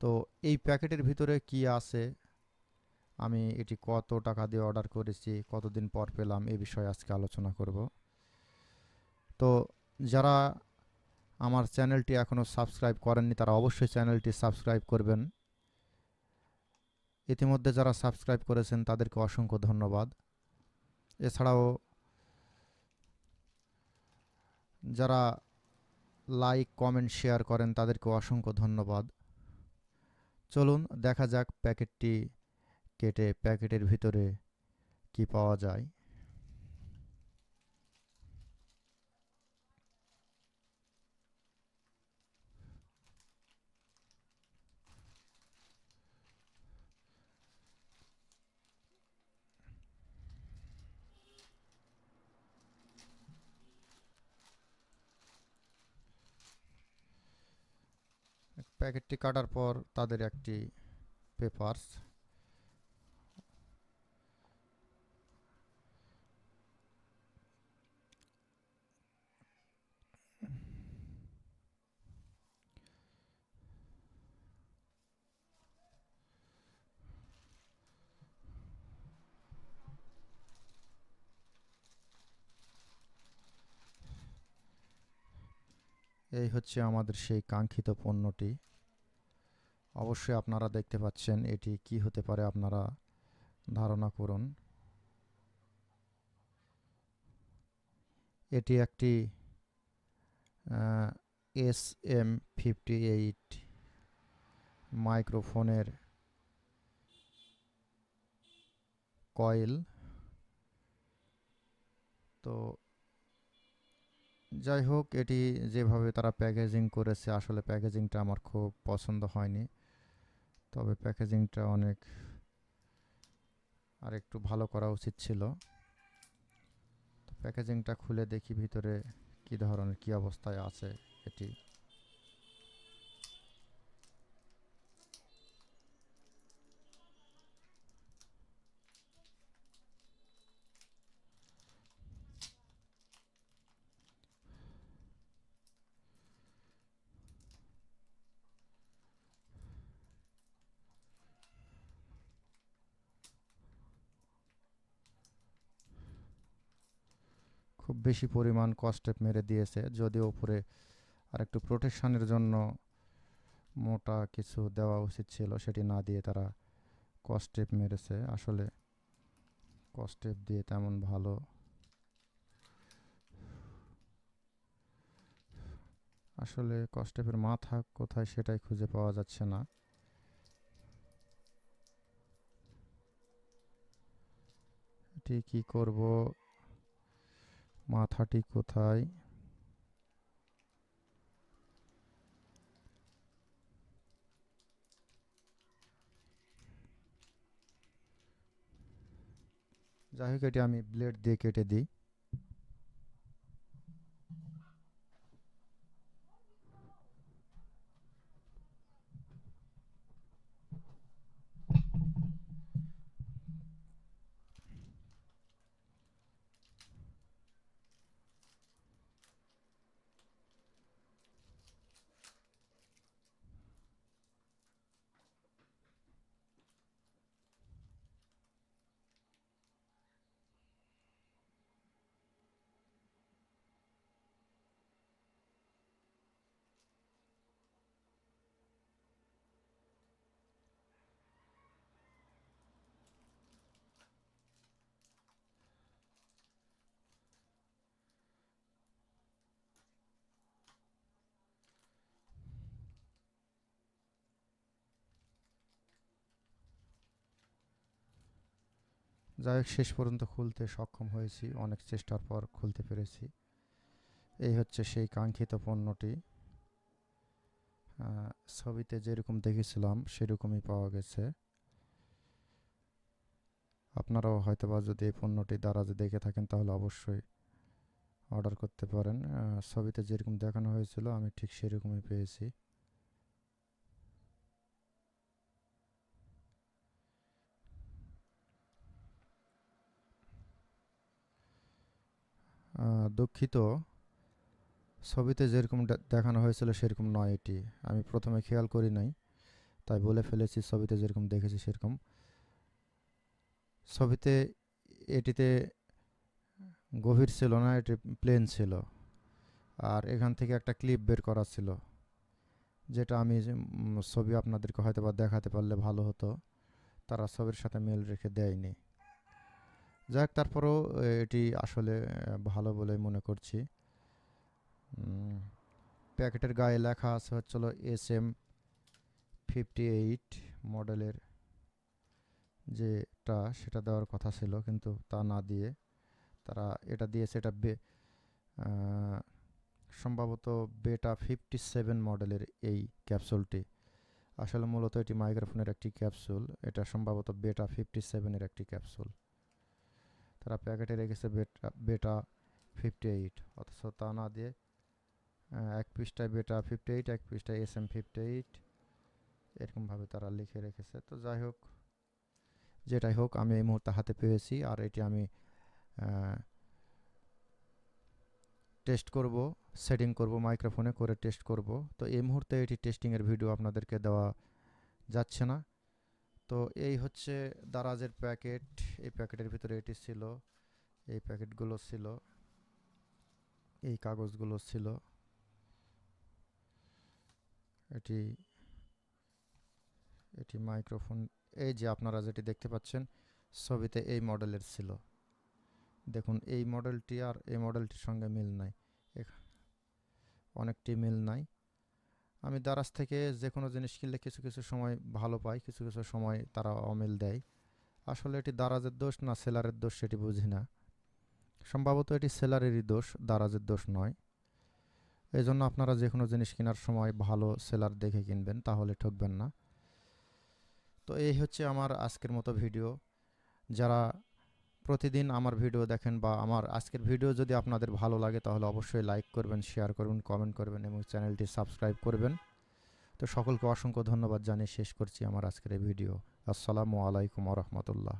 তো এই প্যাকেটের ভিতরে কি আছে, আমি এটি কত টাকা দিয়ে অর্ডার করেছি, কতদিন পর পেলাম, এ বিষয়ে আজকে আলোচনা করব। তো যারা আমার চ্যানেলটি এখনও সাবস্ক্রাইব করেননি তারা অবশ্যই চ্যানেলটি সাবস্ক্রাইব করবেন। ইতিমধ্যে যারা সাবস্ক্রাইব করেছেন তাদেরকে অসংখ্য ধন্যবাদ। এছাড়াও যারা লাইক কমেন্ট শেয়ার করেন তাদেরকে অসংখ্য ধন্যবাদ। চলুন দেখা যাক প্যাকেটটি কেটে প্যাকেটের ভিতরে কি পাওয়া যায়। প্যাকেটটি কাটার পর তাদের একটি পেপারস, এই হচ্ছে আমাদের সেই কাঙ্ক্ষিত পণ্যটি। অবশ্যই আপনারা দেখতে পাচ্ছেন এটি কি হতে পারে, আপনারা ধারণা করুন। এটি একটি SM58 মাইক্রোফোনের কয়েল। তো যাই হোক, এটি যেভাবে তারা প্যাকেজিং করেছে আসলে প্যাকেজিংটা আমার খুব পছন্দ হয়নি, তবে প্যাকেজিংটা অনেক আর একটু ভালো করা উচিত ছিল। তো প্যাকেজিংটা খুলে দেখি ভিতরে কি ধরনের কি অবস্থায় আছে এটি। খুব বেশি পরিমাণ কস্টেপ মেরে দিয়েছে, যদিও উপরে আর একটু প্রোটেকশনের জন্য মোটা কিছু দেওয়া উচিত ছিল, সেটি না দিয়ে তারা কস্টেপ মেরেছে। আসলে কস্টেপ দিয়ে তেমন ভালো, আসলে কস্টেপের মাথা কোথায় সেটাই খুঁজে পাওয়া যাচ্ছে না। এটি কি করব, মাথাটি কোথায়? যাই হোক, এটি আমি ব্লেড দিয়ে কেটে দিই। যাই হোক, শেষ পর্যন্ত খুলতে সক্ষম হয়েছি, অনেক চেষ্টার পর খুলতে পেরেছি। এই হচ্ছে সেই কাঙ্ক্ষিত পণ্যটি। ছবিতে যেরকম দেখেছিলাম সেরকমই পাওয়া গেছে। আপনারাও হয়তোবা যদি এই পণ্যটি দ্বারা যদি দেখে থাকেন তাহলে অবশ্যই অর্ডার করতে পারেন। ছবিতে যেরকম দেখানো হয়েছিল আমি ঠিক সেরকমই পেয়েছি। দুঃখিত, ছবিতে যেরকম দেখানো হয়েছিল সেরকম নয় এটি। আমি প্রথমে খেয়াল করি নাই, তাই বলে ফেলেছি, ছবিতে যেরকম দেখেছি সেরকম। ছবিতে এটিতে গভীর ছিল না, এটি প্লেন ছিল। আর এখান থেকে একটা ক্লিপ বের করা ছিল, যেটা আমি ছবি আপনাদেরকে হয়তো বা দেখাতে পারলে ভালো হতো, তারা ছবির সাথে মিল রেখে দেয়নি। যাই হোক, তারপরেও এটি আসলে ভালো বলে মনে করছি। প্যাকেটের গায়ে লেখা আছে হচ্ছিল SM58 মডেলের, যেটা সেটা দেওয়ার কথা ছিল, কিন্তু তা না দিয়ে তারা এটা দিয়েছে। এটা সম্ভবত বেটা 57 মডেলের এই ক্যাপসুলটি। আসলে মূলত এটি মাইক্রোফোনের একটি ক্যাপসুল, এটা সম্ভবত বেটা 57-এর একটি ক্যাপসুল। তারা প্যাকেটে রেখেছে বেটা 58, অথচ তা না দিয়ে এক পৃষ্ঠায় বেটা 58, এক পৃষ্ঠায় SM58 এরকমভাবে তারা লিখে রেখেছে। তো যাই হোক, যেটাই হোক, আমি এই মুহূর্তে হাতে পেয়েছি, আর এটি আমি টেস্ট করব, সেটিং করব, মাইক্রোফোনে করে টেস্ট করব। তো এই মুহূর্তে এটি টেস্টিংয়ের ভিডিও আপনাদেরকে দেওয়া যাচ্ছে না। তো এই হচ্ছে দারাজের প্যাকেট। এই প্যাকেটের ভিতরে এটি ছিল, এই প্যাকেটগুলো ছিল, এই কাগজগুলো ছিল। এটি এটি মাইক্রোফোন, এই যে আপনারা যেটি দেখতে পাচ্ছেন ছবিতে, এই মডেলের ছিল। দেখুন, এই মডেলটি আর এই মডেলটির সঙ্গে মিল নাই, অনেকটি মিল নাই। আমি দারাজ থেকে যে কোনো জিনিস কিনলে কিছু কিছু সময় ভালো পাই, কিছু কিছু সময় তারা অমিল দেয়। আসলে এটি দারাজের দোষ না সেলারের দোষ সেটি বুঝি না। সম্ভবত এটি সেলারেরই দোষ, দারাজের দোষ নয়। এই জন্য আপনারা যে কোনো জিনিস কেনার সময় ভালো সেলার দেখে কিনবেন, তাহলে ঠকবেন না। তো এই হচ্ছে আমার আজকের মতো ভিডিও। যারা প্রতিদিন আমার ভিডিও দেখেন, বা আমার আজকের ভিডিও যদি আপনাদের ভালো লাগে, তাহলে অবশ্যই লাইক করবেন, শেয়ার করবেন, কমেন্ট করবেন এবং চ্যানেলটি সাবস্ক্রাইব করবেন। তো সকলকে অসংখ্য ধন্যবাদ জানিয়ে শেষ করছি আমার আজকের এই ভিডিও। আসসালামু আলাইকুম ওয়া রাহমাতুল্লাহ।